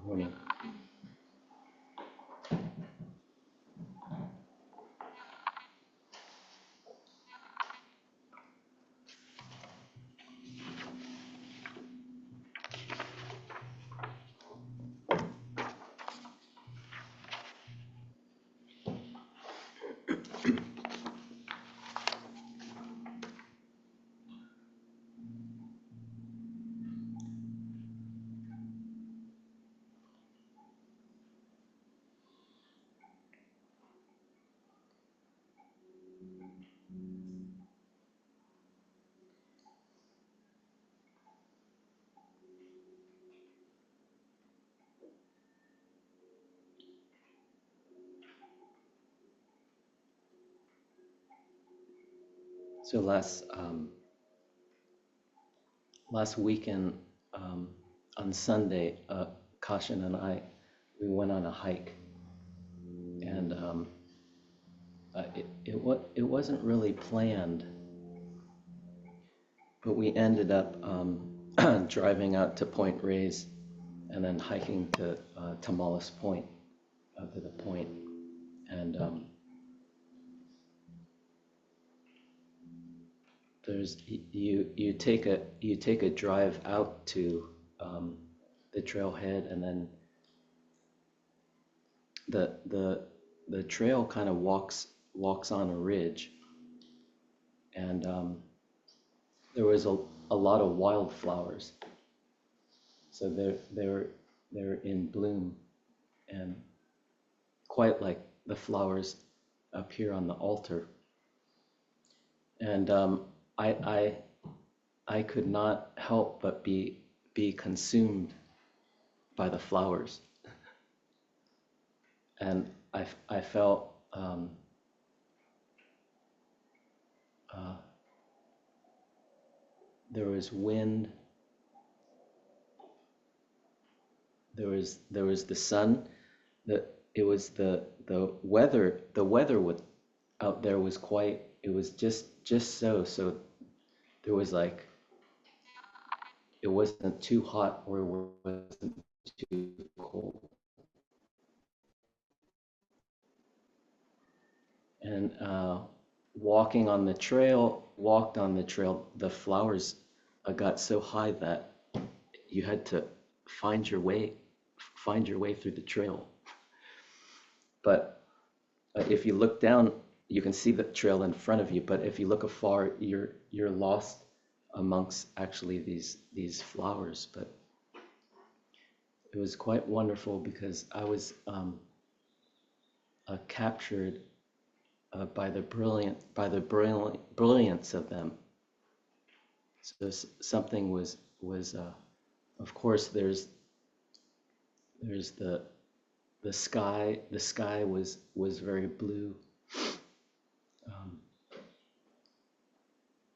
Morning. So last weekend on Sunday, Kashin and we went on a hike, and it wasn't really planned, but we ended up driving out to Point Reyes and then hiking to Tamales Point, to the point, and there's you take a drive out to the trailhead, and then the trail kind of walks on a ridge, and there was a lot of wildflowers, so they're in bloom, and quite like the flowers up here on the altar, and I could not help but be consumed by the flowers, and I felt there was wind, there was the sun, it was the weather out there was quite, it was just so there was like, it wasn't too hot or it wasn't too cold. And walked on the trail, the flowers got so high that you had to find your way through the trail. But if you look down, you can see the trail in front of you, but if you look afar, you're lost amongst actually these flowers. But it was quite wonderful because I was captured by the brilliance of them. So something was of course there's the sky. The sky was very blue.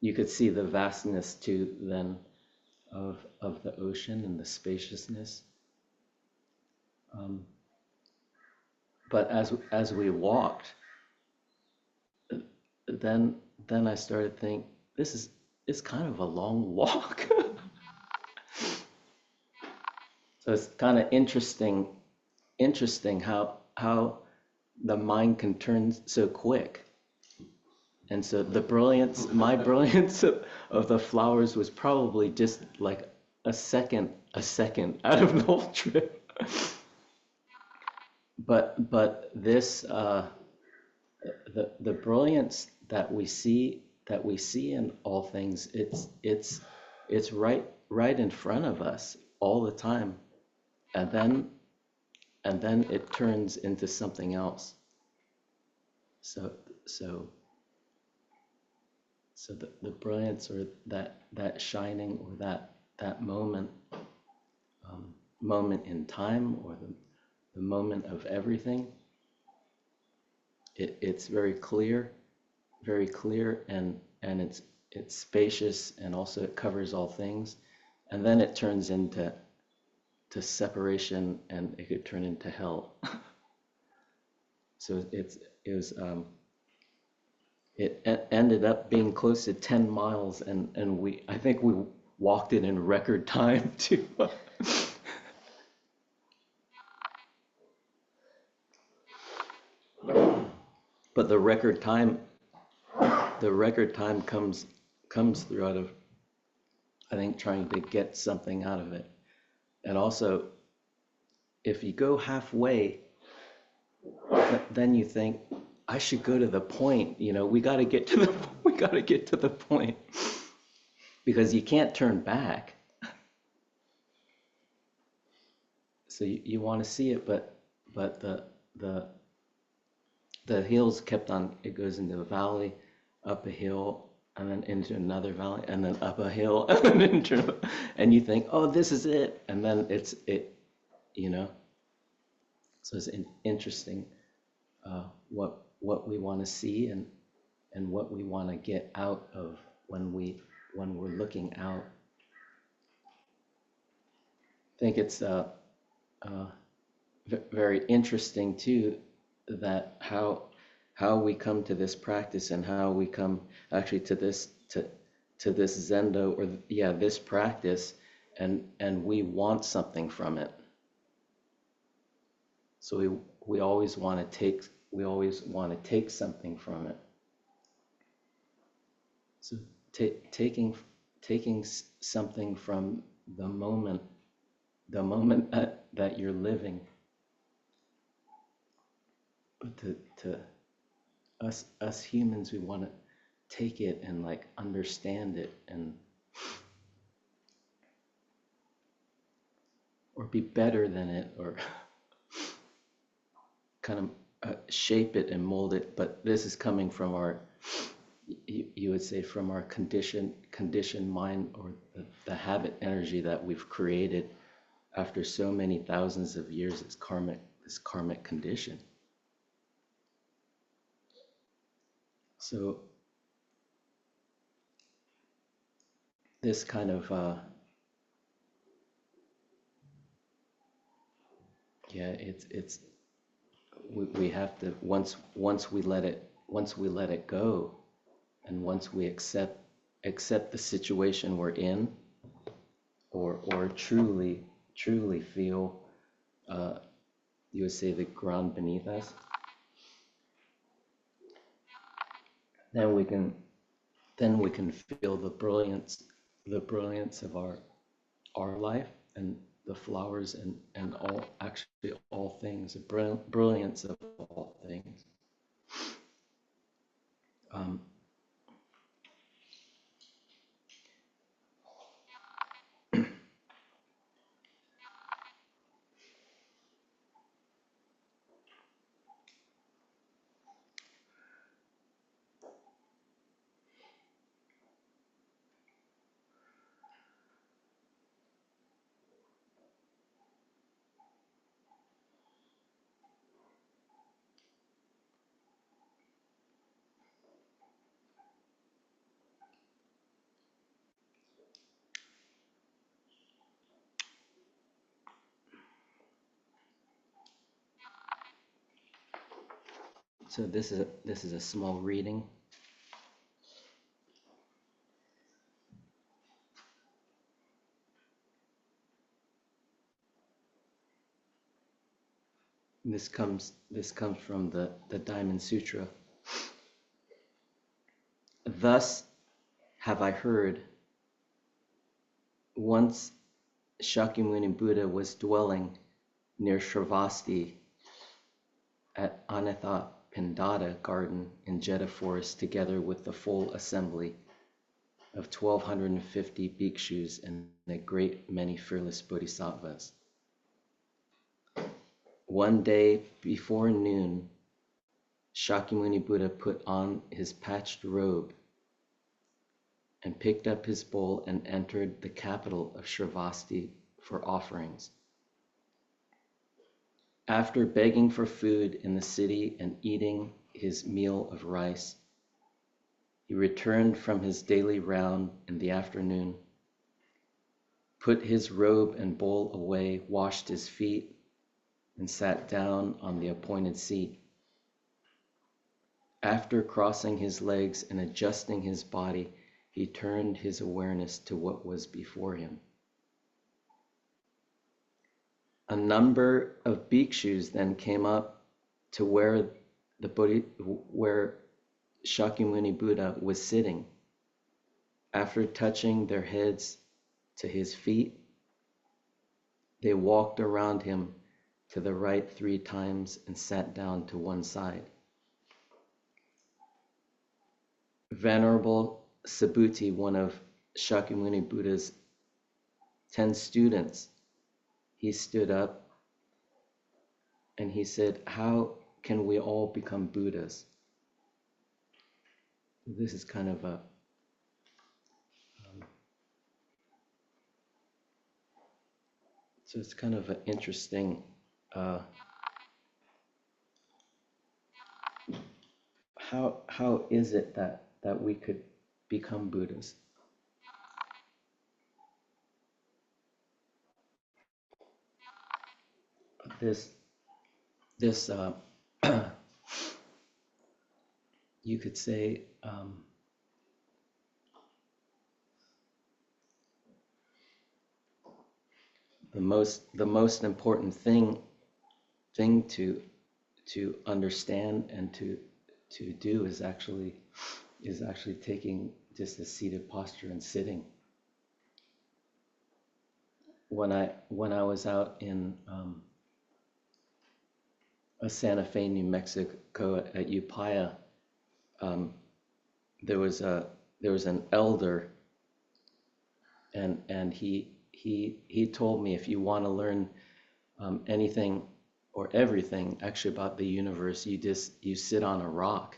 You could see the vastness too then of the ocean and the spaciousness. But as we walked, then I started to think, it's kind of a long walk. So it's kind of interesting how the mind can turn so quick. And so my brilliance of the flowers was probably just like a second out of the whole trip. But this the brilliance that we see in all things, it's right in front of us all the time, and then it turns into something else. So the brilliance, or that shining, or that moment in time, or the moment of everything, it's very clear, and it's spacious, and also it covers all things, and then it turns into separation, and it could turn into hell. So it ended up being close to 10 miles, and I think we walked it in record time too. But the record time comes through out of, I think, trying to get something out of it. And also, if you go halfway, then you think, I should go to the point. We got to get to the point, because you can't turn back. So you want to see it, but the hills kept on. It goes into a valley, up a hill, and then into another valley, and then up a hill, and then and you think, oh, this is it, and then it's it. So it's interesting what we want to see and what we want to get out of when we're looking out. I think it's very interesting too, that how we come to this practice, and how we come actually to this zendo, or this practice, and we want something from it. So we always want to take something from it. So taking something from the moment that you're living. But to us humans, we want to take it and like understand it, or be better than it, or kind of shape it and mold it. But this is coming from our, you would say, from our conditioned mind, or the habit energy that we've created after so many thousands of years. This karmic condition. So this kind of it's we have to, once we let it go, and once we accept the situation we're in, or truly feel, you would say, the ground beneath us, then we can feel the brilliance of our life, and the flowers, and all things, the brilliance of all things. So this is a small reading. This comes from the Diamond Sutra. Thus have I heard. Once Shakyamuni Buddha was dwelling near Shravasti at Anathapindada garden in Jeddah forest, together with the full assembly of 1,250 bhikshus and a great many fearless bodhisattvas. One day before noon, Shakyamuni Buddha put on his patched robe and picked up his bowl and entered the capital of Shravasti for offerings. After begging for food in the city and eating his meal of rice, he returned from his daily round in the afternoon, put his robe and bowl away, washed his feet, and sat down on the appointed seat. After crossing his legs and adjusting his body, he turned his awareness to what was before him. A number of bhikshus then came up to where where Shakyamuni Buddha was sitting. After touching their heads to his feet, they walked around him to the right 3 times and sat down to one side. Venerable Subhuti, one of Shakyamuni Buddha's 10 students, he stood up and he said, "How can we all become Buddhas?" This is kind of so it's kind of an interesting, how is it that we could become Buddhas? This you could say, the most important thing to understand and to do is actually taking just a seated posture and sitting. When I was out in Santa Fe, New Mexico at Upaya, there was an elder, and he told me, if you want to learn anything or everything actually about the universe, you sit on a rock.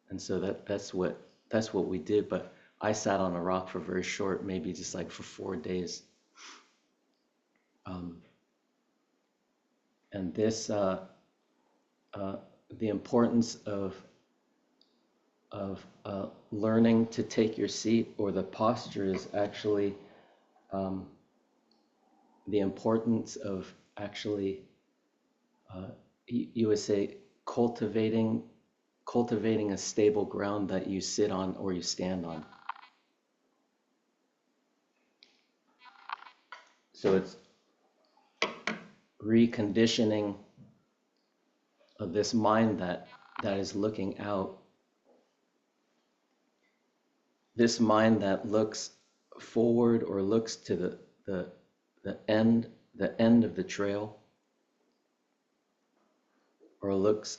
And so that's what we did. But I sat on a rock for very short, maybe just like for 4 days. And this the importance of learning to take your seat or the posture is actually the importance of actually you would say cultivating a stable ground that you sit on or you stand on. So it's reconditioning of this mind that is looking out. This mind that looks forward or looks to the end of the trail, or looks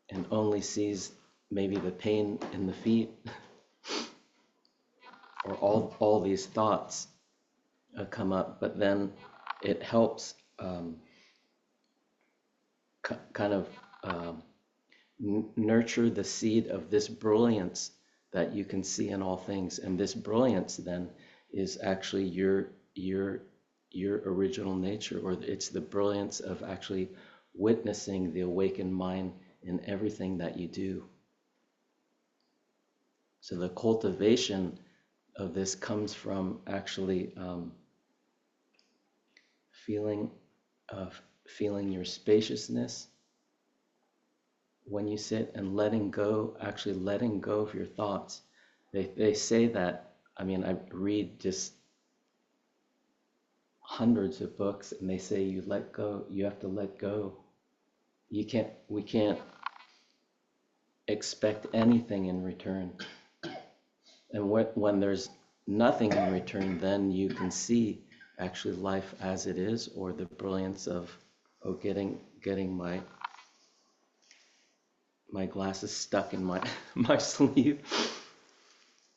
and only sees maybe the pain in the feet, or all these thoughts come up, but then it helps kind of nurture the seed of this brilliance that you can see in all things. And this brilliance then is actually your original nature, or it's the brilliance of actually witnessing the awakened mind in everything that you do. So the cultivation of this comes from actually feeling your spaciousness when you sit, and letting go of your thoughts. They say that, I mean, I read just hundreds of books, and they say you have to let go. We can't expect anything in return. And when there's nothing in return, then you can see actually life as it is, or the brilliance of getting my glasses stuck in my sleeve.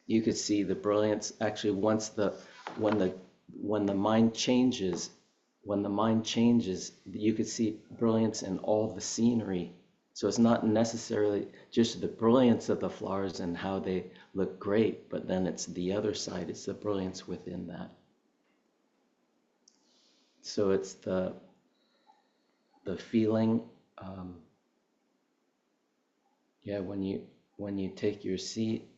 You could see the brilliance actually when the mind changes, you could see brilliance in all the scenery. So it's not necessarily just the brilliance of the flowers and how they look great, but then it's the other side, it's the brilliance within that. So it's the feeling, when you take your seat,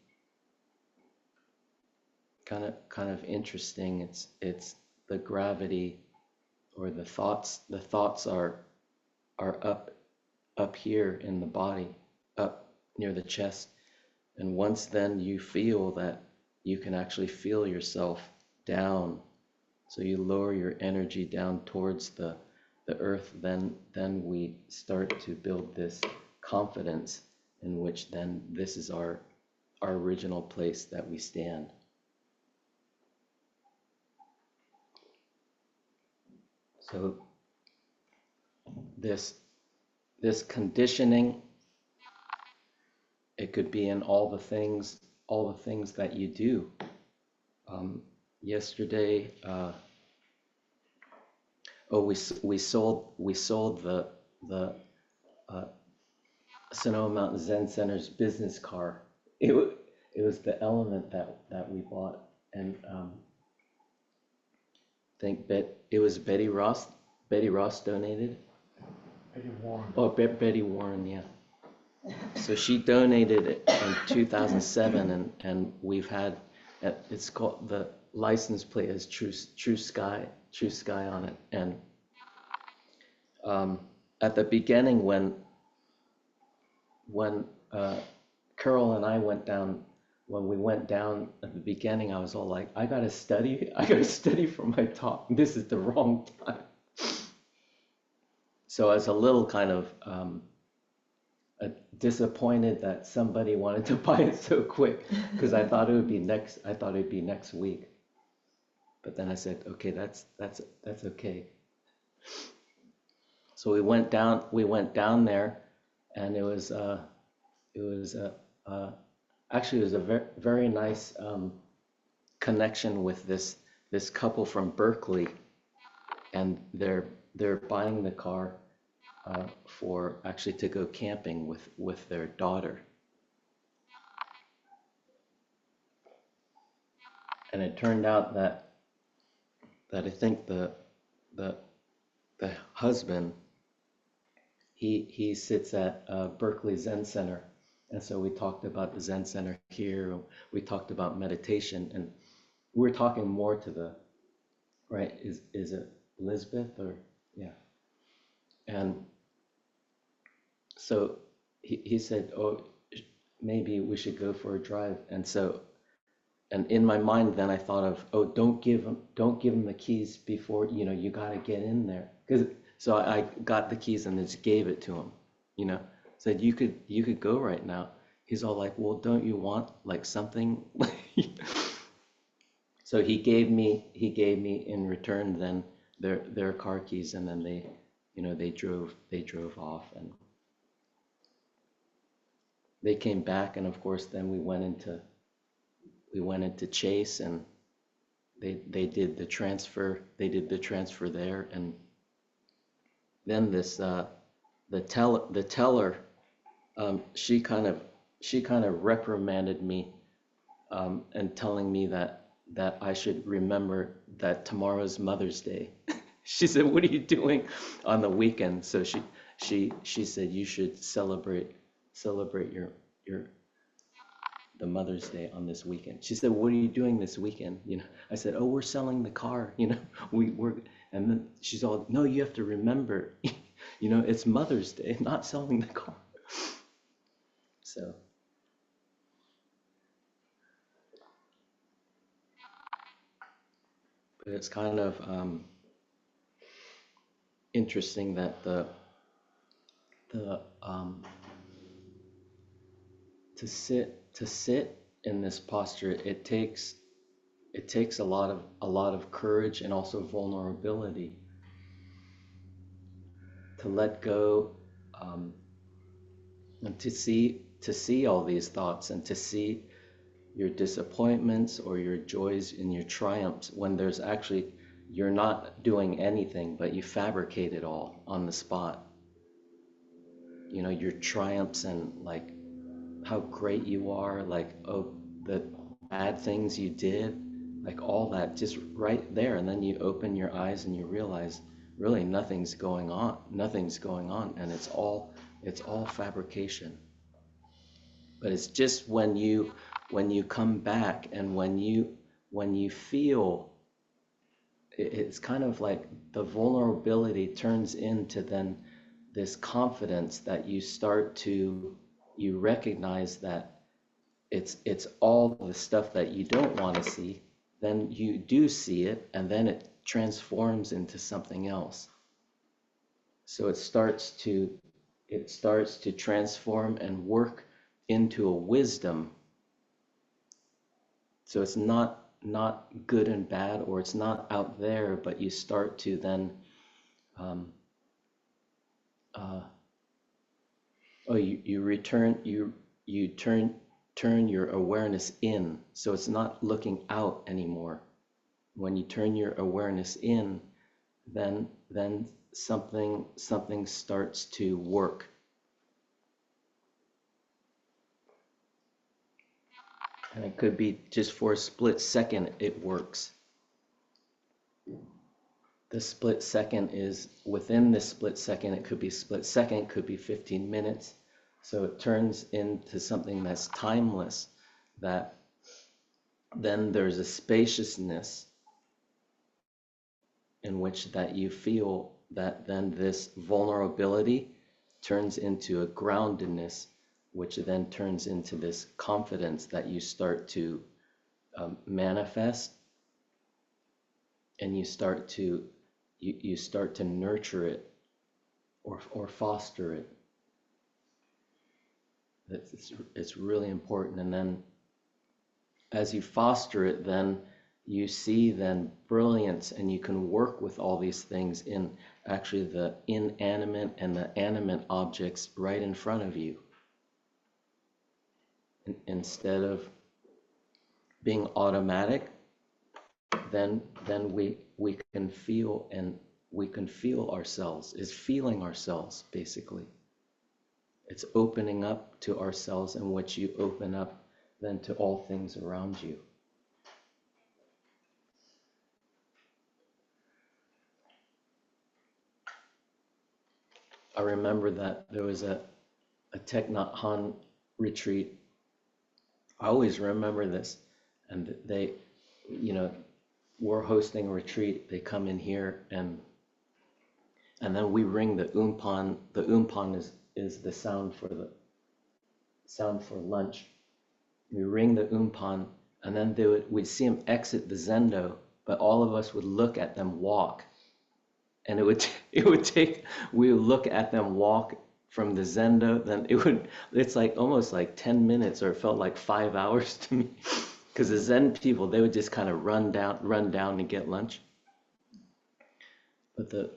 kind of interesting. It's the gravity, or the thoughts. The thoughts are up here in the body, up near the chest. And once then you feel that, you can actually feel yourself down. So you lower your energy down towards the the earth, then we start to build this confidence in which then this is our original place that we stand. So this conditioning, it could be in all the things that you do. Yesterday, we sold the Sonoma Mountain Zen Center's business car. It was the element that we bought, and I think it was Betty Ross. Betty Ross donated. Betty Warren. Oh, Betty Warren, yeah. So she donated it in 2007, and we've had, it's called, the license plate is True Sky on it. And at the beginning, when Carol and I went down, when we went down at the beginning, I was all like, I gotta study for my talk. This is the wrong time. So I was a little kind of disappointed that somebody wanted to buy it so quick, because I thought it would be next week. But then I said, okay, that's okay. So we went down there, and it was actually a very, very nice connection with this couple from Berkeley, and they're buying the car for actually to go camping with their daughter. And it turned out that I think the husband, he sits at Berkeley Zen Center, and so we talked about the Zen Center here. We talked about meditation, and we're talking more to the right. Is it Elizabeth or yeah? And so he said, oh, maybe we should go for a drive. And so, and in my mind, then I thought of, oh, don't give him the keys before, you got to get in there. So I got the keys and just gave it to him, said, you could go right now. He's all like, well, don't you want like something? So he gave me in return then their car keys, and then they drove off, and they came back, and of course then we went into Chase, and they did the transfer there, and then this the teller she kind of reprimanded me, and telling me that I should remember that tomorrow's Mother's Day. She said, what are you doing on the weekend? So she said, you should celebrate the Mother's Day on this weekend. She said, what are you doing this weekend? I said, oh, we're selling the car. We're, and then she's all, no, you have to remember, it's Mother's Day, not selling the car. So. But it's kind of interesting that to sit in this posture, it takes a lot of courage and also vulnerability to let go, and to see all these thoughts, and to see your disappointments or your joys and your triumphs, when there's actually, you're not doing anything, but you fabricate it all on the spot. Your triumphs and like how great you are, like, oh, the bad things you did, like all that just right there. And then you open your eyes and you realize really nothing's going on, and it's all fabrication. But it's just when you come back, and when you feel, it's kind of like the vulnerability turns into then this confidence that you recognize that it's all the stuff that you don't want to see, then you do see it, and then it transforms into something else. So it starts to transform and work into a wisdom. So it's not good and bad, or it's not out there, but you start to then um, you turn your awareness in. So it's not looking out anymore. When you turn your awareness in, then something starts to work. And it could be just for a split second it works. The split second is within this split second. It could be split second, could be 15 minutes. So it turns into something that's timeless, that then there's a spaciousness in which that you feel that then this vulnerability turns into a groundedness, which then turns into this confidence that you start to manifest, and you start to nurture it or foster it. It's really important. And then as you foster it, then you see then brilliance, and you can work with all these things in actually the inanimate and the animate objects right in front of you. Instead of being automatic, then we can feel, and we can feel ourselves, is feeling ourselves basically. It's opening up to ourselves, in which you open up then to all things around you. I remember that there was a Thich Nhat Hanh retreat. I always remember this, and they, we're hosting a retreat. They come in here, and then we ring the umpan. The umpan is the sound for lunch. We ring the umpan, and then we'd see them exit the zendo, but all of us would look at them walk. And we would look at them walk from the zendo, then it's like almost like 10 minutes, or it felt like 5 hours to me. Because the Zen people, they would just kind of run down and get lunch. But the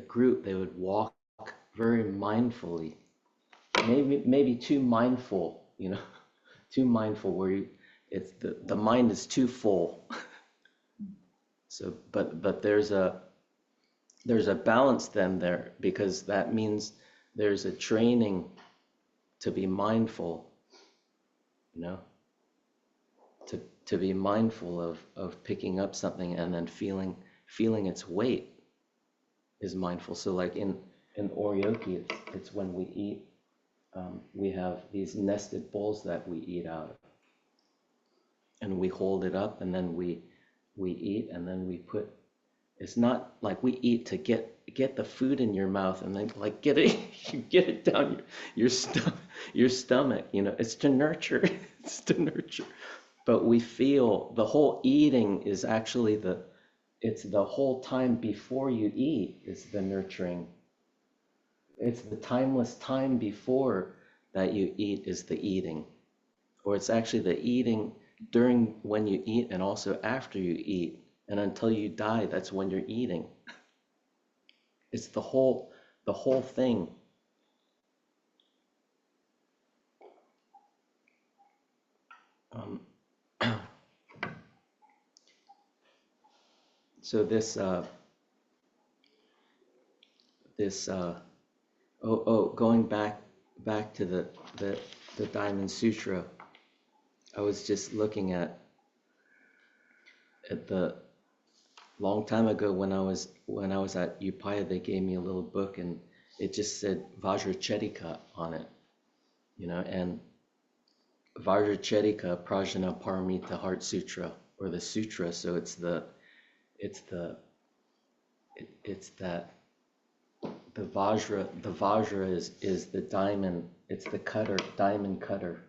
group, they would walk very mindfully, maybe too mindful, too mindful, where it's the mind is too full. So, but there's a balance then there, because that means there's a training to be mindful, to be mindful of picking up something, and then feeling its weight is mindful. So like in oryoki, it's when we eat, we have these nested bowls that we eat out of, and we hold it up, and then we eat, and then we put, it's not like we eat to get the food in your mouth and then like get it down your stomach, it's to nurture. It's to nurture. But we feel the whole eating is actually it's the whole time before you eat is the nurturing. It's the timeless time before that you eat is the eating. Or it's actually the eating during when you eat, and also after you eat, and until you die, that's when you're eating. It's the whole thing. So going back to the Diamond Sutra, I was just looking at the long time ago when I was at Upaya, they gave me a little book, and it just said Vajracharika on it, and Vajracharika Prajna Paramita Heart Sutra, or the sutra. So it's that the Vajra is the diamond. It's the cutter, diamond cutter.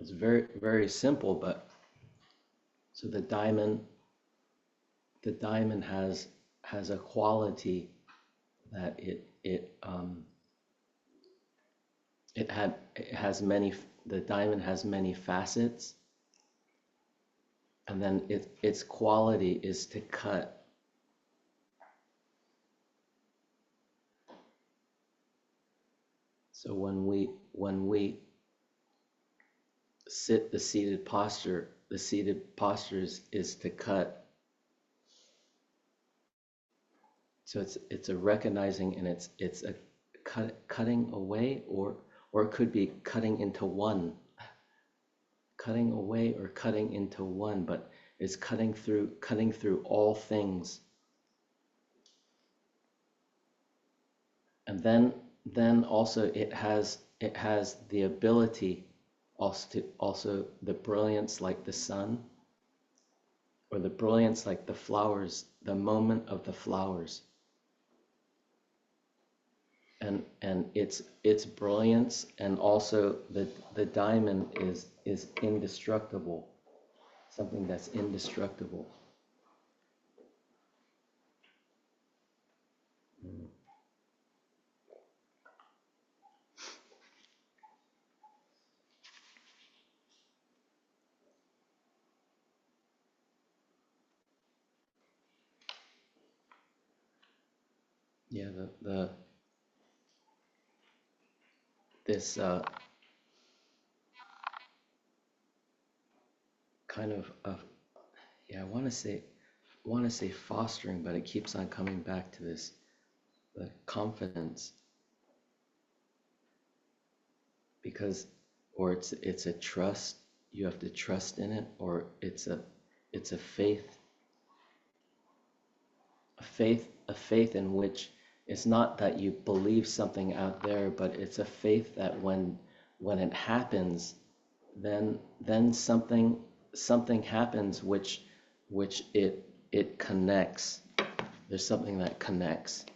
It's very, very simple, but so the diamond has a quality that it has many, the diamond has many facets, and then its quality is to cut. So when we sit, the seated posture is to cut. So it's a recognizing, and it's a cutting away, or it could be cutting into one, cutting away or cutting into one, but it's cutting through all things. And then also it has the ability also the brilliance like the sun, or the brilliance like the flowers, the moment of the flowers. And its brilliance, and also the diamond is indestructible, something that's indestructible. Yeah, this kind of yeah, I want to say fostering, but it keeps on coming back to this, the confidence, because, or it's a trust, you have to trust in it, or it's a faith, a faith in which it's not that you believe something out there, but it's a faith that when it happens, then something happens which it connects. There's something that connects.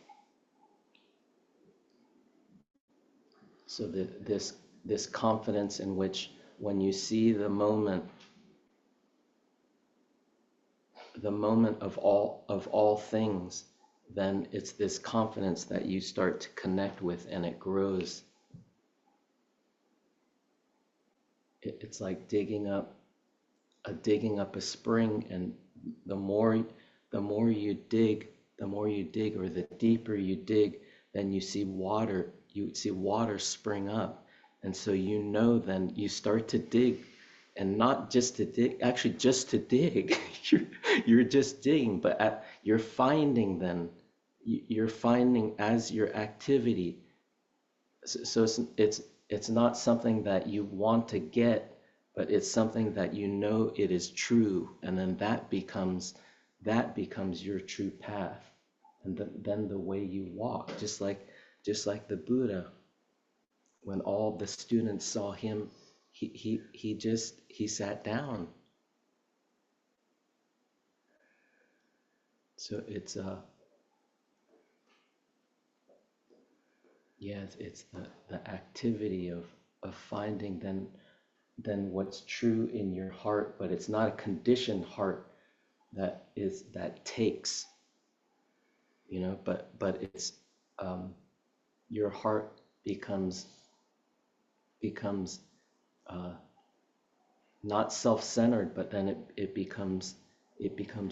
So this confidence in which, when you see the moment of all things, then it's this confidence that you start to connect with, and it grows. It's like digging up a spring, and the more you dig, or the deeper you dig, then you see water spring up. And so then you start to dig, and not just to dig, actually just to dig. You're just digging, but you're finding as your activity. So it's not something that you want to get, but it's something that it is true, and then that becomes your true path, and then the way you walk, just like the Buddha. When all the students saw him, he sat down. So it's it's the activity of finding then what's true in your heart, but it's not a conditioned heart that takes, but it's your heart becomes not self-centered, but then it becomes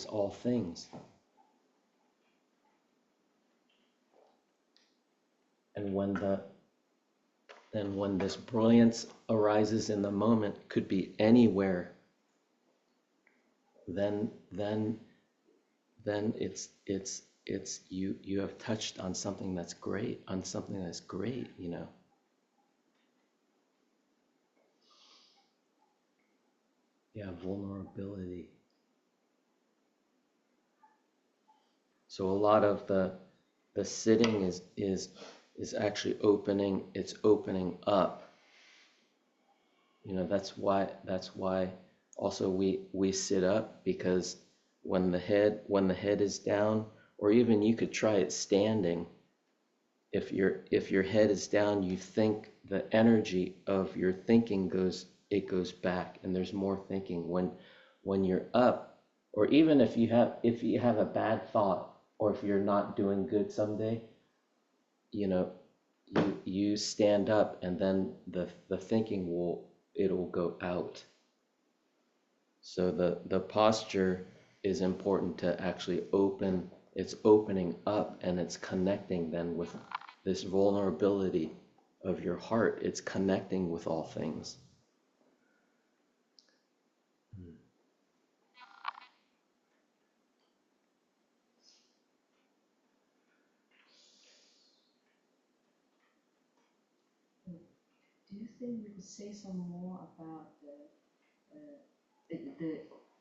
all things. And when this brilliance arises in the moment, could be anywhere, then it's you have touched on something that's great, Yeah, vulnerability. So a lot of the sitting is actually opening up. That's why also we sit up, because when the head is down, or even you could try it standing. If your head is down, you think the energy of your thinking goes it goes back, and there's more thinking when you're up, or even if you have a bad thought, or if you're not doing good someday, you know, you stand up, and then the thinking it'll go out. So the posture is important to actually open. It's opening up, and it's connecting then with this vulnerability of your heart. It's connecting with all things. Do you think you could say some more about the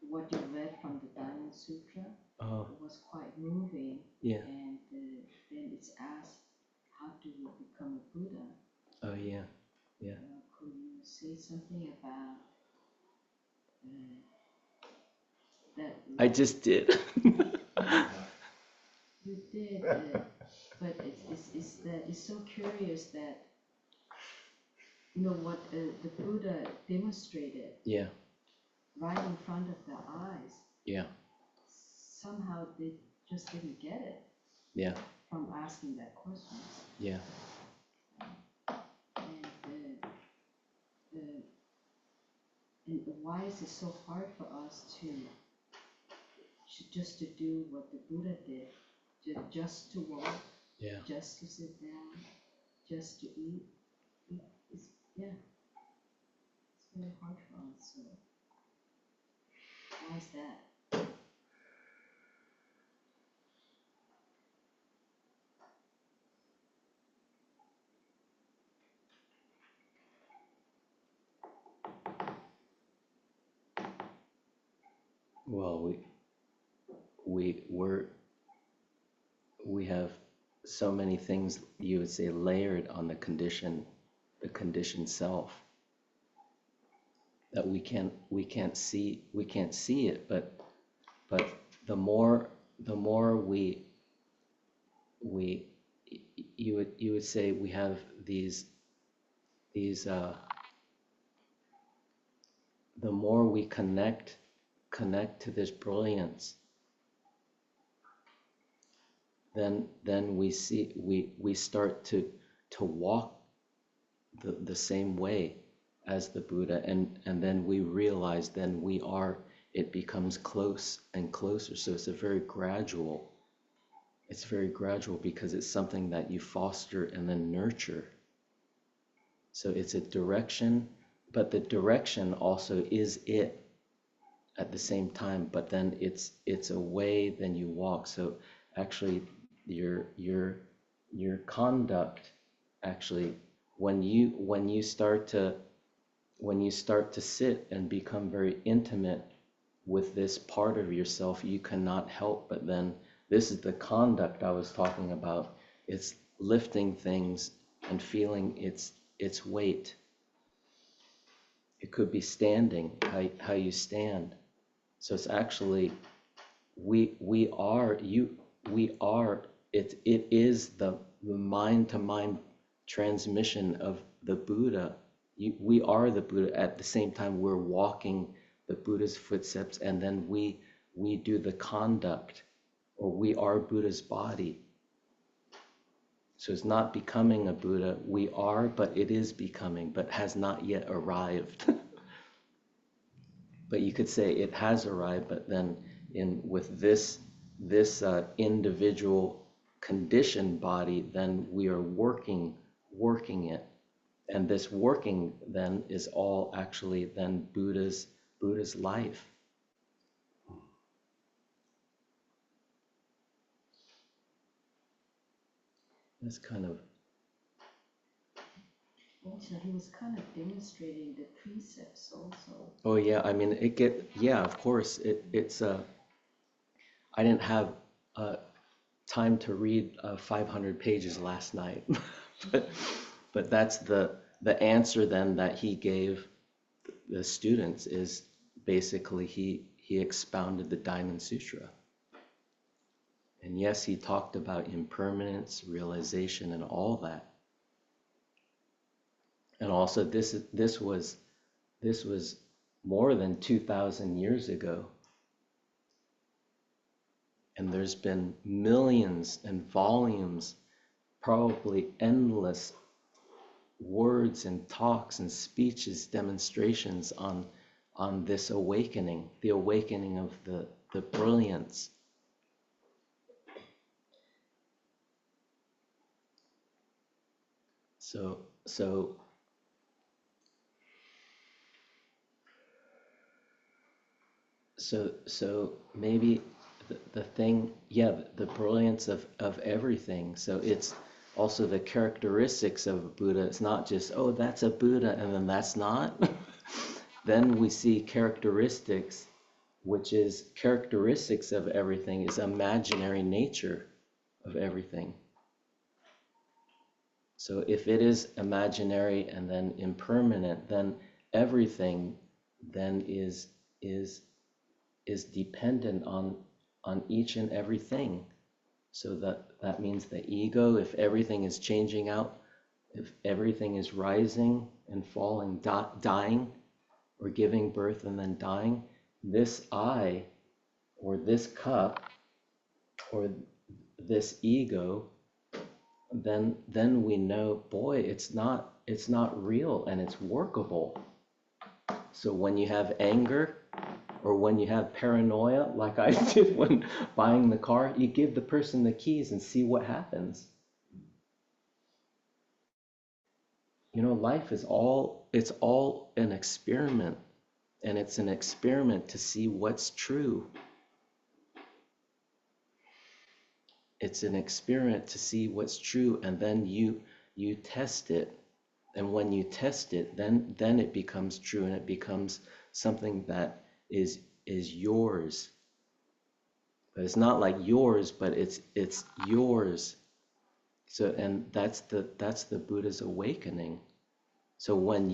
what you read from the Diamond Sutra? Oh, It was quite moving. yeah. And then it's asked, how do you become a Buddha? Oh, yeah. Yeah. Could you say something about that? I just did. You did, but it's so curious that what the Buddha demonstrated. Yeah. Right in front of their eyes. Yeah. Somehow they just didn't get it. Yeah. From asking that question. Yeah. And why is it so hard for us to just to do what the Buddha did, just to walk, Yeah. just to sit down, just to eat? It's very hard for us. So why is that? Well, we have so many things, you would say, layered on the conditioned self, that we can't see it, but the more you would say we have these the more we connect to this brilliance, then we start to walk the same way as the Buddha, and then we realize then it becomes close and closer. So it's very gradual because it's something that you foster and then nurture. So it's a direction, but the direction also is it at the same time, but then it's a way then you walk. So actually your conduct, actually, when you start to sit and become very intimate with this part of yourself, you cannot help but then, this is the conduct I was talking about. It's lifting things and feeling its weight. It could be standing, how you stand. So it's actually, it is the mind-to-mind transmission of the Buddha. We are the Buddha. At the same time, we're walking the Buddha's footsteps, and then we do the conduct, or we are Buddha's body. So it's not becoming a Buddha. We are, but it is becoming, but has not yet arrived. But you could say it has arrived, but then with this individual conditioned body, then we are working it, and this working then is all actually then Buddha's life. That's kind of. Also, he was kind of demonstrating the precepts also. Oh yeah, I mean of course it's I didn't have time to read 500 pages last night, but that's the answer then that he gave the students, is basically he expounded the Diamond Sutra. And yes, he talked about impermanence, realization, and all that. And also this was this was more than 2,000 years ago. And there's been millions and volumes, probably endless words and talks and speeches, demonstrations on this awakening, the awakening of the brilliance. So maybe the thing, yeah, the brilliance of everything. So it's also the characteristics of a Buddha. It's not just, oh, that's a Buddha and then that's not. Then we see characteristics, which is characteristics of everything is imaginary nature of everything. So if it is imaginary and then impermanent, then everything then is dependent on each and everything. So that means the ego, if everything is changing out, if everything is rising and falling, dying, or giving birth and then dying, this I, or this cup, or this ego, then we know, boy, it's not real and it's workable. So when you have anger, or when you have paranoia, like I did when buying the car, you give the person the keys and see what happens. You know, life is it's all an experiment, and it's an experiment to see what's true. It's an experiment to see what's true, and then you test it. And when you test it, then it becomes true, and it becomes something that is yours. But it's not like yours, but it's yours. So, and that's the Buddha's awakening. So when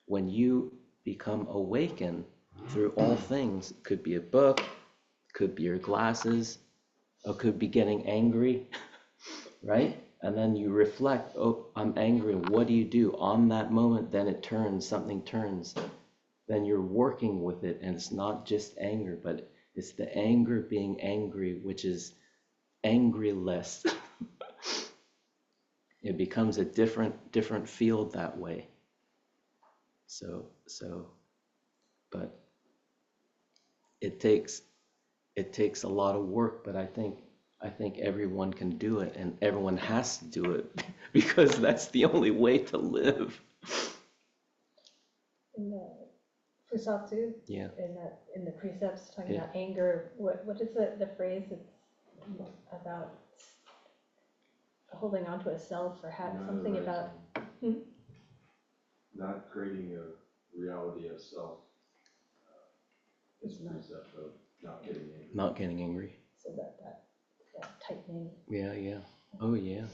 when you become awakened through all things, it could be a book, could be your glasses, or could be getting angry, right? And then you reflect, oh, I'm angry. What do you do on that moment? Then it turns, something turns. Then you're working with it, and it's not just anger, but it's the anger being angry, which is angryless. It becomes a different field that way. So, but it takes a lot of work, but I think everyone can do it, and everyone has to do it because that's the only way to live. In the Fusatsu, Yeah. in the precepts talking Yeah. about anger, what is the phrase that's about holding on to a self, or something about not creating a reality of self. It's a precept of not getting angry. Not getting angry. So that tightening. Yeah. Oh yeah.